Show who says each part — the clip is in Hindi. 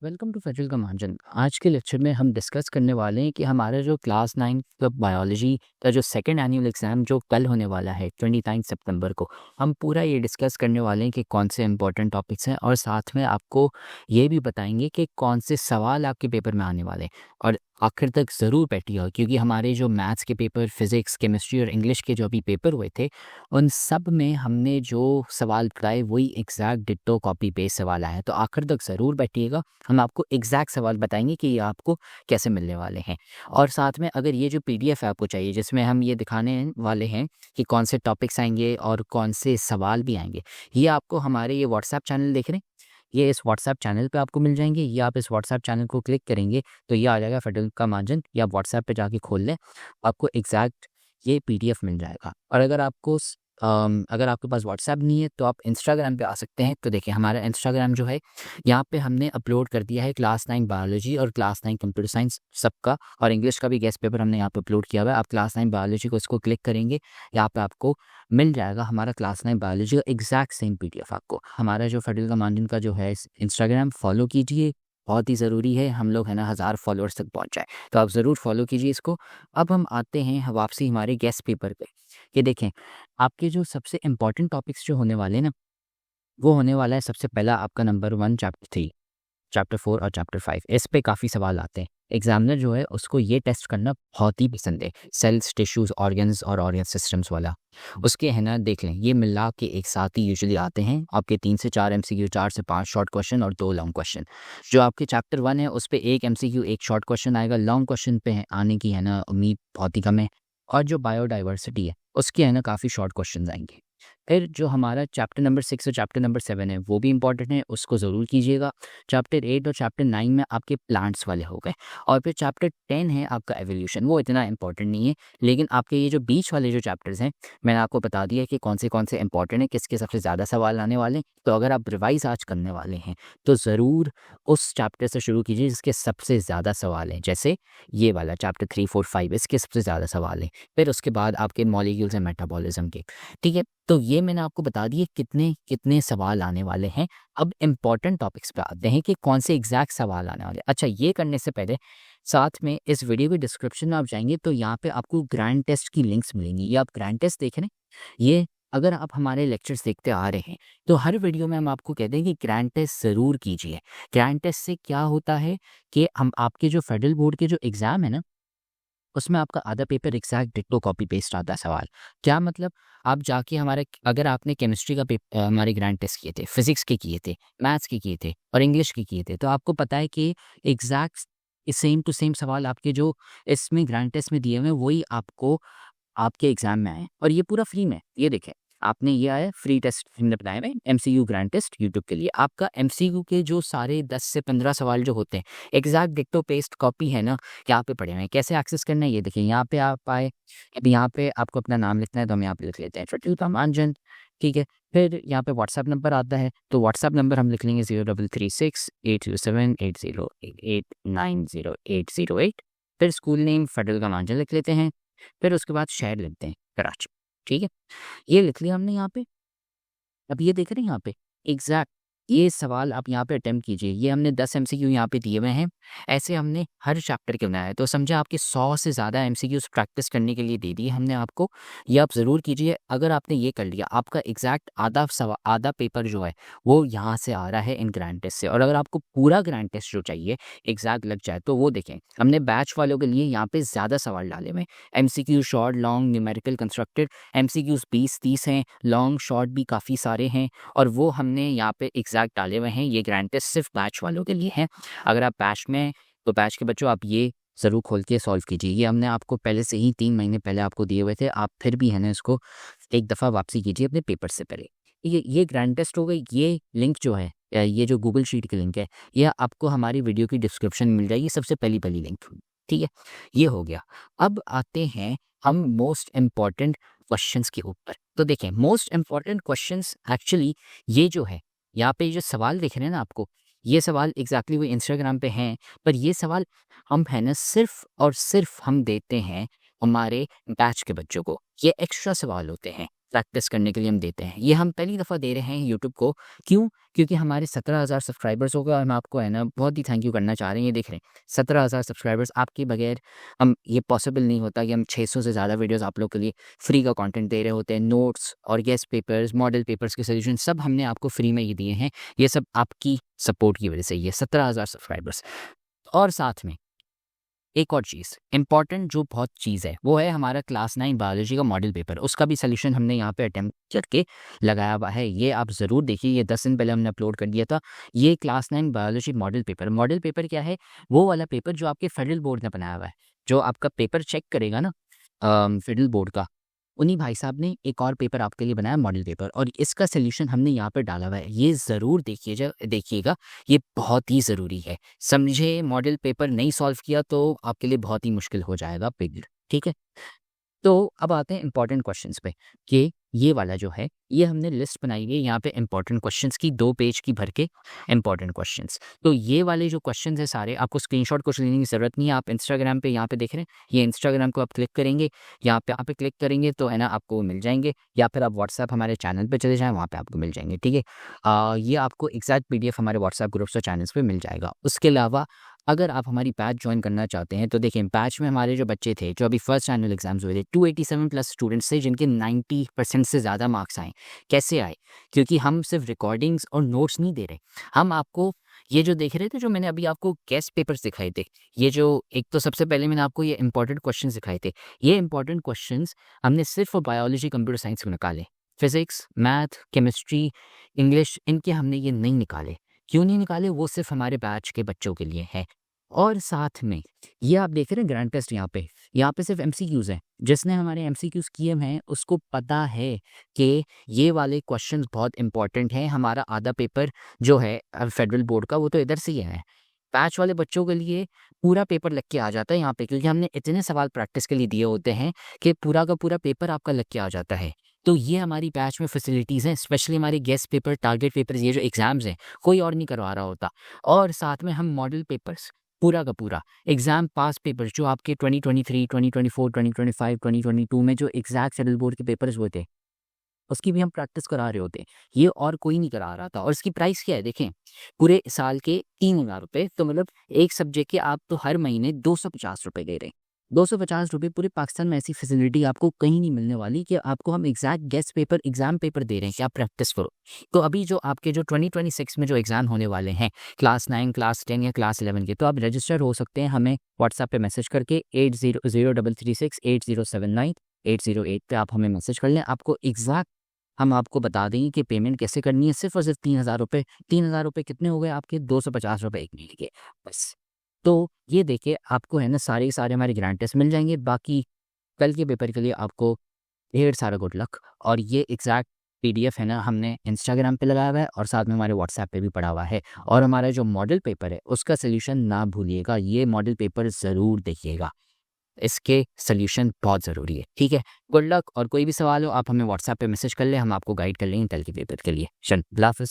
Speaker 1: Welcome to federal कमांजन। आज के लेक्चर में हम डिस्कस करने वाले हैं कि हमारा जो क्लास 9 का बायोलॉजी का जो सेकंड एनुअल एग्ज़ाम जो कल होने वाला है 29 सितंबर को, हम पूरा ये डिस्कस करने वाले हैं कि कौन से इंपॉर्टेंट टॉपिक्स हैं और साथ में आपको ये भी बताएंगे कि कौन से सवाल आपके पेपर में आने वाले हैं। और आखिर तक ज़रूर बैठिएगा क्योंकि हमारे जो मैथ्स के पेपर, फिज़िक्स, केमिस्ट्री और इंग्लिश के जो अभी पेपर हुए थे, उन सब में हमने जो सवाल पढ़ाए वही एग्जैक्ट डिट्टो कॉपी पेस्ट सवाल आए हैं। तो आखिर तक ज़रूर बैठिएगा, हम आपको एग्जैक्ट सवाल बताएंगे कि ये आपको कैसे मिलने वाले हैं। और साथ में अगर ये जो पीडीएफ आपको चाहिए जिसमें हम ये दिखाने वाले हैं कि कौन से टॉपिक्स आएंगे और कौन से सवाल भी आएंगे, ये आपको हमारे ये व्हाट्सएप चैनल देख रहे हैं, ये इस व्हाट्सएप चैनल पे आपको मिल जाएंगे। ये आप इस व्हाट्सएप चैनल को क्लिक करेंगे तो ये आ जाएगा फेडरल का मार्जिन, या व्हाट्सएप पे जाके खोल लें, आपको एग्जैक्ट ये पीडीएफ मिल जाएगा। और अगर आपके पास व्हाट्सएप नहीं है तो आप इंस्टाग्राम पे आ सकते हैं। तो देखिए हमारा इंस्टाग्राम जो है, यहाँ पे हमने अपलोड कर दिया है क्लास 9 बायोलॉजी और क्लास 9 कंप्यूटर साइंस सबका, और इंग्लिश का भी गेस्ट पेपर हमने यहाँ पे अपलोड किया हुआ है। आप क्लास 9 बायोलॉजी को इसको क्लिक करेंगे, यहाँ पे आपको मिल जाएगा हमारा क्लास 9 बायोलॉजी का एग्जैक्ट सेम पीडीएफ। आपको हमारा जो फेडरल का मार्जिन का जो है इंस्टाग्राम फॉलो कीजिए, बहुत ही ज़रूरी है, हम लोग है ना 1000 फॉलोअर्स तक पहुँच जाए, तो आप ज़रूर फॉलो कीजिए इसको। अब हम आते हैं वापसी हमारे गेस्ट पेपर पे। ये देखें, आपके जो सबसे इम्पोर्टेंट टॉपिक्स जो होने वाले हैं ना, वो होने वाला है सबसे पहला आपका नंबर 1 चैप्टर 3, चैप्टर 4 और चैप्टर 5। इस पे काफ़ी सवाल आते हैं। एग्जामिनर जो है उसको ये टेस्ट करना बहुत ही पसंद है, सेल्स, टिश्यूज़, ऑर्गन्स और ऑर्गन सिस्टम्स वाला। उसके है ना देख लें, ये मिला के एक साथ ही यूजुअली आते हैं आपके 3 से 4 एमसीक्यू, 4 से 5 शॉर्ट क्वेश्चन और 2 लॉन्ग क्वेश्चन। जो आपके चैप्टर 1 है उस पे 1 एमसीक्यू, 1 शॉर्ट क्वेश्चन आएगा। लॉन्ग क्वेश्चन पे आने की है ना उम्मीद बहुत ही कम है। और जो बायोडाइवर्सिटी है उसके है ना काफ़ी शॉर्ट क्वेश्चन आएंगे। फिर जो हमारा चैप्टर नंबर 6 और चैप्टर नंबर 7 है वो भी इंपॉर्टेंट है, उसको ज़रूर कीजिएगा। चैप्टर 8 और चैप्टर 9 में आपके प्लांट्स वाले हो गए। और फिर चैप्टर 10 है आपका एवोल्यूशन, वो इतना इंपॉर्टेंट नहीं है, लेकिन आपके ये जो बीच वाले जो चैप्टर्स हैं मैंने आपको बता दिया कि कौन से इंपॉर्टेंट है, किसके सबसे ज़्यादा सवाल आने वाले हैं। तो अगर आप रिवाइज आज करने वाले हैं तो ज़रूर उस चैप्टर से शुरू कीजिए जिसके सबसे ज़्यादा सवाल हैं, जैसे ये वाला चैप्टर 3, 4, 5, इसके सबसे ज़्यादा सवाल हैं। फिर उसके बाद आपके मॉलिक्यूल्स एंड मेटाबॉलिज्म के। ठीक है, तो ये मैंने आपको बता दिए कितने कितने सवाल आने वाले हैं। अब इम्पॉर्टेंट टॉपिक्स पे आते हैं कि कौन से एग्जैक्ट सवाल आने वाले हैं। अच्छा, ये करने से पहले साथ में इस वीडियो के डिस्क्रिप्शन में आप जाएंगे तो यहाँ पे आपको ग्रैंड टेस्ट की लिंक्स मिलेंगी। ये आप ग्रैंड टेस्ट देख रहे हैं, ये अगर आप हमारे लेक्चर्स देखते आ रहे हैं तो हर वीडियो में हम आपको कहते हैं कि ग्रैंड टेस्ट ज़रूर कीजिए। ग्रैंड टेस्ट से क्या होता है कि हम आपके जो फेडरल बोर्ड के जो एग्ज़ाम है ना, उसमें आपका आधा paper exact ditto copy paste आता है सवाल। क्या मतलब, आप जाके हमारे, अगर आपने केमिस्ट्री का हमारे ग्रैंड टेस्ट किए थे, फिजिक्स के किए थे, मैथ्स के किए थे और इंग्लिश के किए थे, तो आपको पता है कि एग्जैक्ट सेम टू सेम सवाल आपके जो इसमें ग्रैंड टेस्ट में दिए हुए हैं वही आपको आपके एग्जाम में आए, और ये पूरा फ्री में। ये देखें, आपने ये आया फ्री टेस्ट हमने बनाए हुए एमसीक्यू ग्रैंड टेस्ट यूट्यूब के लिए। आपका एमसीक्यू के जो सारे 10 से 15 सवाल जो होते हैं एग्जैक्ट डिक्टो पेस्ट कॉपी है ना, यहाँ पे पड़े हुए हैं। कैसे एक्सेस करना है ये देखिए, यहाँ पे आप आए, अभी यहाँ पे आपको अपना नाम लिखना है तो हम यहाँ पे लिख लेते हैं फेडरल कमांजन। ठीक है, फिर यहाँ पे व्हाट्सएप नंबर आता है तो व्हाट्सएप नंबर हम लिख लेंगे 0336807808908008। फिर स्कूल नेम फेडरल कमांजन लिख लेते हैं। फिर उसके बाद शहर लिखते हैं कराची। ठीक है, ये लिख लिया हमने यहाँ पे। अब ये देख रहे हैं यहाँ पे एग्जैक्ट ये सवाल आप यहाँ पे अटेम्प्ट कीजिए। ये हमने 10 एमसीक्यू यहाँ पे दिए हुए हैं, ऐसे हमने हर चैप्टर के बनाया है। तो समझे आपके 100 से ज़्यादा एमसीक्यूज प्रैक्टिस करने के लिए दे दिए हमने आपको। ये आप ज़रूर कीजिए। अगर आपने ये कर लिया, आपका एग्जैक्ट आधा पेपर जो है वो यहाँ से आ रहा है इन ग्रैंड टेस्ट से। और अगर आपको पूरा ग्रैंड टेस्ट जो चाहिए एग्जैक्ट लग जाए तो वो देखें, हमने बैच वालों के लिए यहाँ पे ज़्यादा सवाल डाले हुए। MCQ short, long, numerical, constructed. MCQs 20-30 हैं, लॉन्ग शॉर्ट भी काफ़ी सारे हैं, और वो हमने यहाँ पे एग्जैक्ट डाले हुए हैं। ये ग्रैंड टेस्ट सिर्फ बैच वालों के लिए है। अगर आप बैच में, तो बैच के बच्चों आप ये ज़रूर खोल के सॉल्व कीजिए। ये हमने आपको पहले से ही 3 महीने पहले आपको दिए हुए थे, आप फिर भी है ना इसको एक दफ़ा वापसी कीजिए अपने पेपर से पहले। ये ग्रैंड टेस्ट हो गई। ये लिंक जो है, ये जो गूगल शीट की लिंक है, यह आपको हमारी वीडियो की डिस्क्रिप्शन में मिल जाएगी, सबसे पहली लिंक। ठीक है, ये हो गया। अब आते हैं हम मोस्ट इम्पॉर्टेंट क्वेश्चंस के ऊपर। तो देखें, मोस्ट इम्पॉर्टेंट क्वेश्चंस एक्चुअली ये जो है, यहाँ पे जो सवाल दिख रहे हैं ना आपको, ये सवाल एग्जैक्टली वो इंस्टाग्राम पे हैं, पर ये सवाल हम है ना सिर्फ और सिर्फ हम देते हैं हमारे बैच के बच्चों को। ये एक्स्ट्रा सवाल होते हैं, प्रैक्टिस करने के लिए हम देते हैं। ये हम पहली दफ़ा दे रहे हैं यूट्यूब को। क्यों? क्योंकि हमारे 17,000 सब्सक्राइबर्स हो गए और हम आपको है ना बहुत ही थैंक यू करना चाह रहे हैं। ये देख रहे हैं 17,000 सब्सक्राइबर्स, आपके बगैर हम ये पॉसिबल नहीं होता कि हम 600 से ज़्यादा वीडियोज़ आप लोग के लिए फ्री का कंटेंट दे रहे होते हैं। नोट्स और गेस्ट पेपर्स, मॉडल पेपर्स के सॉल्यूशन सब हमने आपको फ्री में ही दिए हैं। ये सब आपकी सपोर्ट की वजह से, ये 17,000 सब्सक्राइबर्स। और साथ में एक और चीज़ इम्पॉर्टेंट जो बहुत चीज़ है वो है हमारा क्लास 9 बायोलॉजी का मॉडल पेपर। उसका भी सोल्यूशन हमने यहाँ पे अटेम्प्ट करके लगाया हुआ है। ये आप ज़रूर देखिए, ये 10 दिन पहले हमने अपलोड कर दिया था। ये क्लास 9 बायोलॉजी मॉडल पेपर क्या है? वो वाला पेपर जो आपके फेडरल बोर्ड ने बनाया हुआ है। जो आपका पेपर चेक करेगा ना फेडरल बोर्ड का, उन्हीं भाई साहब ने एक और पेपर आपके लिए बनाया मॉडल पेपर, और इसका सॉल्यूशन हमने यहाँ पे डाला हुआ है। ये ज़रूर देखिएगा, ये बहुत ही ज़रूरी है। समझे, मॉडल पेपर नहीं सॉल्व किया तो आपके लिए बहुत ही मुश्किल हो जाएगा बिग, ठीक है? तो अब आते हैं इंपॉर्टेंट क्वेश्चंस पे कि ये वाला जो है ये हमने लिस्ट बनाई है यहाँ पे इंपॉर्टेंट क्वेश्चंस की, 2 पेज की भर के इंपॉर्टेंट क्वेश्चंस। तो ये वाले जो क्वेश्चंस हैं सारे, आपको स्क्रीनशॉट कुछ लेने की ज़रूरत नहीं है। आप इंस्टाग्राम पे यहाँ पे देख रहे हैं, ये इंस्टाग्राम को आप क्लिक करेंगे, यहाँ पे क्लिक करेंगे तो है ना आपको वो मिल जाएंगे, या फिर आप व्हाट्सएप हमारे चैनल पर चले जाएँ, वहाँ पर आपको मिल जाएंगे, ठीक है? ये आपको एग्जैक्ट PDF हमारे व्हाट्सएप ग्रुप्स और चैनल्स पर मिल जाएगा। उसके अलावा अगर आप हमारी बैच ज्वाइन करना चाहते हैं तो देखिए, बैच में हमारे जो बच्चे थे जो अभी फर्स्ट एनुअल एग्जाम्स हुए थे, 287 प्लस स्टूडेंट्स थे जिनके 90% से ज़्यादा मार्क्स आए। कैसे आए? क्योंकि हम सिर्फ रिकॉर्डिंग्स और नोट्स नहीं दे रहे, हम आपको ये जो देख रहे थे, जो मैंने अभी आपको गेस्ट पेपर्स दिखाए थे, ये जो एक तो सबसे पहले मैंने आपको ये इंपॉर्टेंट क्वेश्चंस दिखाए थे, ये इंपॉर्टेंट क्वेश्चंस हमने सिर्फ बायोलॉजी कंप्यूटर साइंस में निकाले। फिजिक्स, मैथ, केमिस्ट्री, इंग्लिश, इनके हमने ये नहीं निकाले। क्यों नहीं निकाले? वो सिर्फ हमारे बैच के बच्चों के लिए है। और साथ में ये आप देख रहे हैं ग्रैंड टेस्ट, यहाँ पे सिर्फ एमसीक्यूज़ हैं। जिसने हमारे एमसीक्यूज़ किए हैं उसको पता है कि ये वाले क्वेश्चंस बहुत इंपॉर्टेंट हैं। हमारा आधा पेपर जो है फेडरल बोर्ड का, वो तो इधर से ही है। बैच वाले बच्चों के लिए पूरा पेपर लग के आ जाता है यहाँ पे, क्योंकि हमने इतने सवाल प्रैक्टिस के लिए दिए होते हैं कि पूरा का पूरा पेपर आपका लग के आ जाता है। तो ये हमारी बैच में फैसिलिटीज़ हैं, स्पेशली हमारे गेस्ट पेपर, टारगेट पेपर, ये जो एग्ज़ाम्स हैं कोई और नहीं करवा रहा होता। और साथ में हम मॉडल पेपर्स पूरा का पूरा एग्ज़ाम पास पेपर जो आपके 2023, 2024, 2025, 2022 में जो एग्जैक्ट शेड्यूल बोर्ड के पेपर्स हुए थे, उसकी भी हम प्रैक्टिस करा रहे होते हैं। ये और कोई नहीं करा रहा था। और इसकी प्राइस क्या है देखें, पूरे साल के 3,000 रुपये। तो मतलब एक सब्जेक्ट के आप तो हर महीने 250 रुपये दे रहे हैं। 250 रुपये पूरे पाकिस्तान में ऐसी फैसिलिटी आपको कहीं नहीं मिलने वाली कि आपको हम exact guest paper, exam paper दे रहे हैं कि आप प्रैक्टिस करो। तो अभी जो आपके जो 2026 में जो एग्ज़ाम होने वाले हैं क्लास 9, क्लास 10 या क्लास 11 के, तो आप रजिस्टर हो सकते हैं हमें व्हाट्सएप पे मैसेज करके 8003368079 808 पे आप हमें मैसेज कर लें। आपको एग्जैक्ट हम आपको बता देंगे कि पेमेंट कैसे करनी है। सिर्फ और सिर्फ 3,000 रुपये। 3,000 रुपये कितने हो गए आपके? 250 रुपये एक महीने के, बस। तो ये देखिए, आपको है ना सारे के सारे हमारे ग्रांड टेस्ट मिल जाएंगे। बाकी कल के पेपर के लिए आपको ढेर सारा गुड लक। और ये एग्जैक्ट PDF है ना हमने इंस्टाग्राम पे लगाया हुआ है और साथ में हमारे व्हाट्सएप पे भी पड़ा हुआ है। और हमारा जो मॉडल पेपर है उसका सोल्यूशन ना भूलिएगा, ये मॉडल पेपर ज़रूर देखिएगा, इसके सोल्यूशन बहुत ज़रूरी है, ठीक है? Good luck. और कोई भी सवाल हो आप हमें व्हाट्सएप पे मैसेज कर लें, हम आपको गाइड कर लेंगे कल के पेपर के लिए। चल, अल्लाह हाफ़िज़।